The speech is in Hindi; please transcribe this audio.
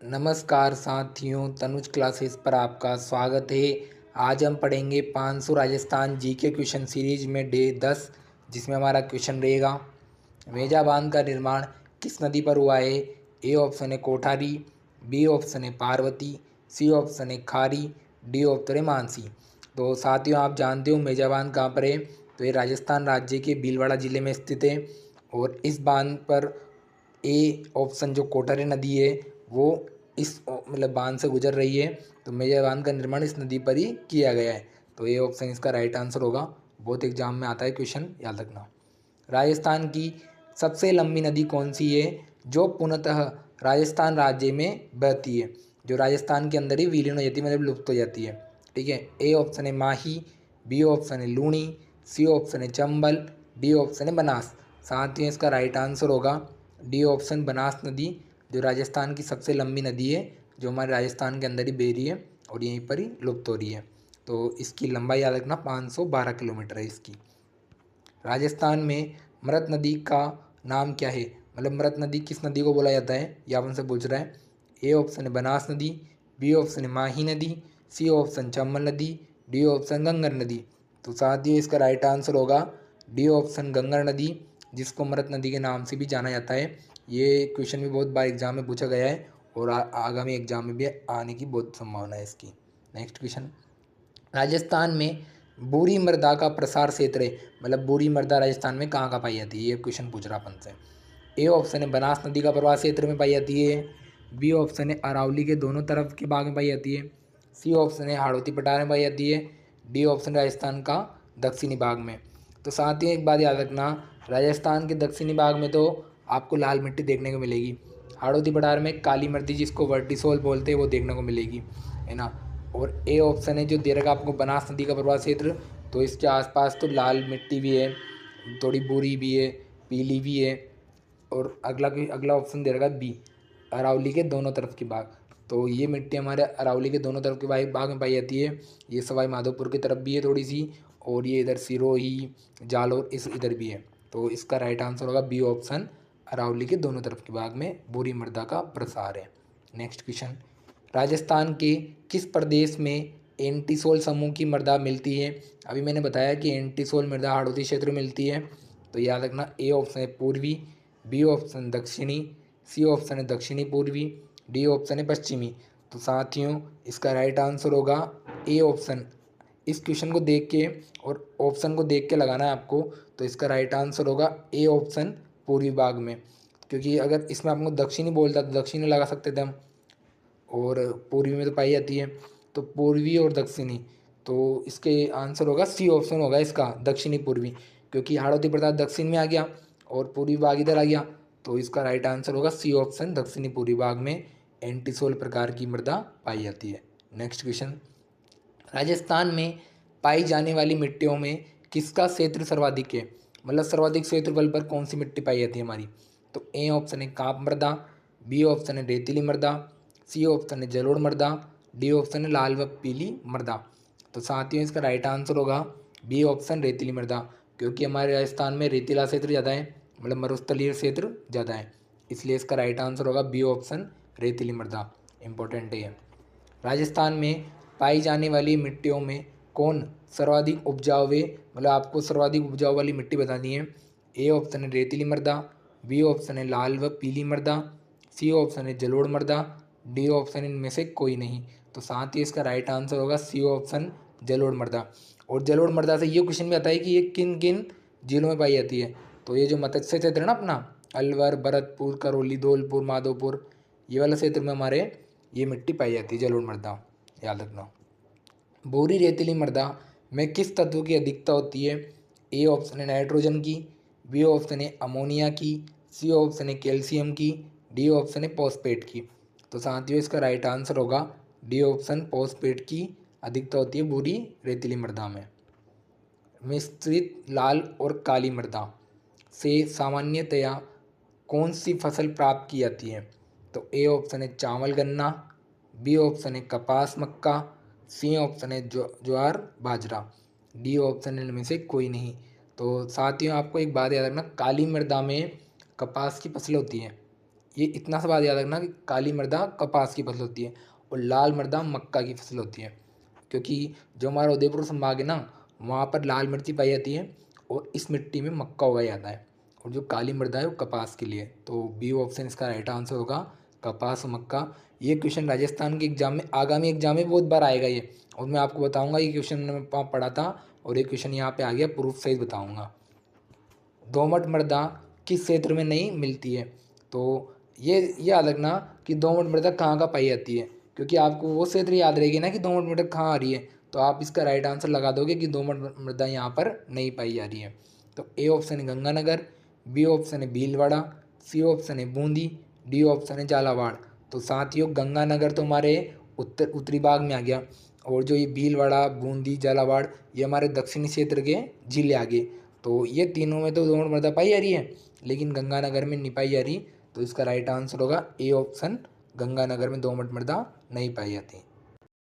नमस्कार साथियों, तनुज क्लासेस पर आपका स्वागत है। आज हम पढ़ेंगे 500 राजस्थान जीके क्वेश्चन सीरीज में डे 10, जिसमें हमारा क्वेश्चन रहेगा मेजा बांध का निर्माण किस नदी पर हुआ है। ए ऑप्शन है कोठारी, बी ऑप्शन है पार्वती, सी ऑप्शन है खारी, डी ऑप्शन है मानसी। तो साथियों, आप जानते हो मेजा बांध कहाँ पर है। तो ये राजस्थान राज्य के भीलवाड़ा जिले में स्थित है और इस बांध पर ए ऑप्शन जो कोटारी नदी है वो इस मतलब बांध से गुजर रही है। तो मेजा बांध का निर्माण इस नदी पर ही किया गया है। तो ये ऑप्शन इसका राइट आंसर होगा। बहुत एग्जाम में आता है क्वेश्चन, याद रखना। राजस्थान की सबसे लंबी नदी कौन सी है जो पूर्णतः राजस्थान राज्य में बहती है, जो राजस्थान के अंदर ही विलीन हो जाती है, मतलब लुप्त हो जाती है। ठीक है। ए ऑप्शन है माही, बी ऑप्शन है लूणी, सी ऑप्शन है चंबल, डी ऑप्शन है बनास। साथ ही इसका राइट आंसर होगा डी ऑप्शन बनास नदी, जो राजस्थान की सबसे लंबी नदी है, जो हमारे राजस्थान के अंदर ही बह रही है और यहीं पर ही लुप्त हो रही है। तो इसकी लंबाई याद रखना 512 किलोमीटर है इसकी। राजस्थान में मृत नदी का नाम क्या है, मतलब मृत नदी किस नदी को बोला जाता है, यह आपसे पूछ रहा है। ए ऑप्शन है बनास नदी, बी ऑप्शन है माही नदी, सी ऑप्शन चंबल नदी, डी ऑप्शन गंगर नदी। तो साथियों, इसका राइट आंसर होगा डी ऑप्शन गंगर नदी, जिसको मृत नदी के नाम से भी जाना जाता है। ये क्वेश्चन भी बहुत बार एग्जाम में पूछा गया है और आगामी एग्जाम में भी आने की बहुत संभावना है इसकी। नेक्स्ट क्वेश्चन, राजस्थान में बूरी मृदा का प्रसार क्षेत्र है, मतलब बूरी मृदा राजस्थान में कहाँ पाई जाती है, ये क्वेश्चन पूछ रहा अपन से। ए ऑप्शन है बनास नदी का प्रवाह क्षेत्र में पाई जाती है, बी ऑप्शन है अरावली के दोनों तरफ के भाग में पाई जाती है, सी ऑप्शन है हाड़ौती पठार में पाई जाती है, डी ऑप्शन राजस्थान का दक्षिणी भाग में। तो साथ ही एक बात याद रखना, राजस्थान के दक्षिणी भाग में तो आपको लाल मिट्टी देखने को मिलेगी। हाड़ौती पठार में काली मिट्टी, जिसको वर्टिसोल बोलते हैं, वो देखने को मिलेगी, है ना। और ए ऑप्शन है जो दे रखा आपको बनास नदी का प्रवाह क्षेत्र, तो इसके आसपास तो लाल मिट्टी भी है, थोड़ी भूरी भी है, पीली भी है। और अगला ऑप्शन दे रखा है बी, अरावली के दोनों तरफ की भाग। तो ये मिट्टी हमारे अरावली के दोनों तरफ के भाग में पाई जाती है। ये सवाई माधोपुर की तरफ भी है थोड़ी सी, और ये इधर सिरोही जालोर इस इधर भी है। तो इसका राइट आंसर होगा बी ऑप्शन, अरावली के दोनों तरफ के भाग में भूरी मृदा का प्रसार है। नेक्स्ट क्वेश्चन, राजस्थान के किस प्रदेश में एंटीसोल समूह की मृदा मिलती है। अभी मैंने बताया कि एंटीसोल मृदा हाड़ौती क्षेत्र में मिलती है। तो याद रखना, ए ऑप्शन है पूर्वी, बी ऑप्शन दक्षिणी, सी ऑप्शन है दक्षिणी पूर्वी, डी ऑप्शन है पश्चिमी। तो साथियों, इसका राइट आंसर होगा ए ऑप्शन। इस क्वेश्चन को देख के और ऑप्शन को देख के लगाना है आपको। तो इसका राइट आंसर होगा ए ऑप्शन, पूर्वी भाग में। क्योंकि अगर इसमें आपको दक्षिणी बोलता तो दक्षिणी लगा सकते थे हम, और पूर्वी में तो पाई जाती है। तो पूर्वी और दक्षिणी, तो इसके आंसर होगा सी ऑप्शन होगा इसका, दक्षिणी पूर्वी। क्योंकि हाड़ौती प्रताप दक्षिण में आ गया और पूर्वी भाग इधर आ गया। तो इसका राइट आंसर होगा सी ऑप्शन, दक्षिणी पूर्वी भाग में एंटीसोल प्रकार की मृदा पाई जाती है। नेक्स्ट क्वेश्चन, राजस्थान में पाई जाने वाली मिट्टियों में किसका क्षेत्र सर्वाधिक है, मतलब सर्वाधिक क्षेत्रफल पर कौन सी मिट्टी पाई जाती है हमारी। तो ए ऑप्शन है काप मृदा, बी ऑप्शन है रेतीली मृदा, सी ऑप्शन है जलोढ़ मृदा, डी ऑप्शन है लाल व पीली मृदा। तो साथियों, इसका राइट आंसर होगा बी ऑप्शन रेतीली मृदा। क्योंकि हमारे राजस्थान में रेतीला क्षेत्र ज़्यादा है, मतलब मरुस्थलीय क्षेत्र ज़्यादा है, इसलिए इसका राइट आंसर होगा बी ऑप्शन रेतीली मृदा। इंपॉर्टेंट है ये। राजस्थान में पाई जाने वाली मिट्टियों में कौन सर्वाधिक उपजाऊ है, मतलब आपको सर्वाधिक उपजाऊ वाली मिट्टी बतानी है। ए ऑप्शन है रेतीली मृदा, बी ऑप्शन है लाल व पीली मृदा, सी ऑप्शन है जलोढ़ मृदा, डी ऑप्शन इनमें से कोई नहीं। तो साथ ही इसका राइट आंसर होगा सी ऑप्शन, जलोढ़ मृदा। और जलोढ़ मृदा से ये क्वेश्चन भी आता है कि ये किन किन जिलों में पाई जाती है। तो ये जो मत्स्य क्षेत्र है ना अपना, अलवर, भरतपुर, करौली, धौलपुर, माधोपुर, ये वाला क्षेत्र में हमारे ये मिट्टी पाई जाती है, जलोढ़ मृदा, याद रखना। भूरी रेतीली मृदा में किस तत्व की अधिकता होती है। ए ऑप्शन है नाइट्रोजन की, बी ऑप्शन है अमोनिया की, सी ऑप्शन है कैल्शियम की, डी ऑप्शन है फॉस्फेट की। तो साथियों, इसका राइट आंसर होगा डी ऑप्शन, फॉस्फेट की अधिकता होती है भूरी रेतीली मृदा में। मिश्रित लाल और काली मृदा से सामान्यतया कौन सी फसल प्राप्त की जाती है। तो ए ऑप्शन है चावल गन्ना, बी ऑप्शन है कपास मक्का, सी ऑप्शन है ज्वार बाजरा, डी ऑप्शन है इनमें से कोई नहीं। तो साथियों, आपको एक बात याद रखना, काली मृदा में कपास की फसल होती है, ये इतना सा बात याद रखना कि काली मृदा कपास की फसल होती है और लाल मृदा मक्का की फसल होती है। क्योंकि जो हमारा उदयपुर संभाग है ना, वहाँ पर लाल मिर्ची पाई जाती है और इस मिट्टी में मक्का उगाया जाता है। और जो काली मृदा है वो कपास के लिए, तो बी ऑप्शन इसका राइट आंसर होगा, कपास और मक्का। ये क्वेश्चन राजस्थान के एग्जाम में, आगामी एग्जाम में बहुत बार आएगा ये, और मैं आपको बताऊंगा ये क्वेश्चन मैंने वहाँ पढ़ा था और ये क्वेश्चन यहाँ पे आ गया, प्रूफ सहित बताऊंगा। दोमट मृदा किस क्षेत्र में नहीं मिलती है? तो ये याद रखना कि दोमट मृदा कहाँ कहाँ पाई जाती है, क्योंकि आपको वो क्षेत्र याद रहेगी ना कि दोमट मृदा कहाँ आ रही है, तो आप इसका राइट आंसर लगा दोगे कि दोमट मृदा यहाँ पर नहीं पाई जा रही है। तो ए ऑप्शन है गंगानगर, बी ऑप्शन है भीलवाड़ा, सी ऑप्शन है बूंदी, डी ऑप्शन है झालावाड़। तो साथियों गंगानगर तो हमारे उत्तरी भाग में आ गया, और जो ये भीलवाड़ा, बूंदी, झालावाड़, ये हमारे दक्षिणी क्षेत्र के जिले आ गए। तो ये तीनों में तो दोमट मृदा पाई जा रही है, लेकिन गंगानगर में नहीं पाई जा रही। तो इसका राइट आंसर होगा ए ऑप्शन, गंगानगर में दोमट मृदा नहीं पाई जाती।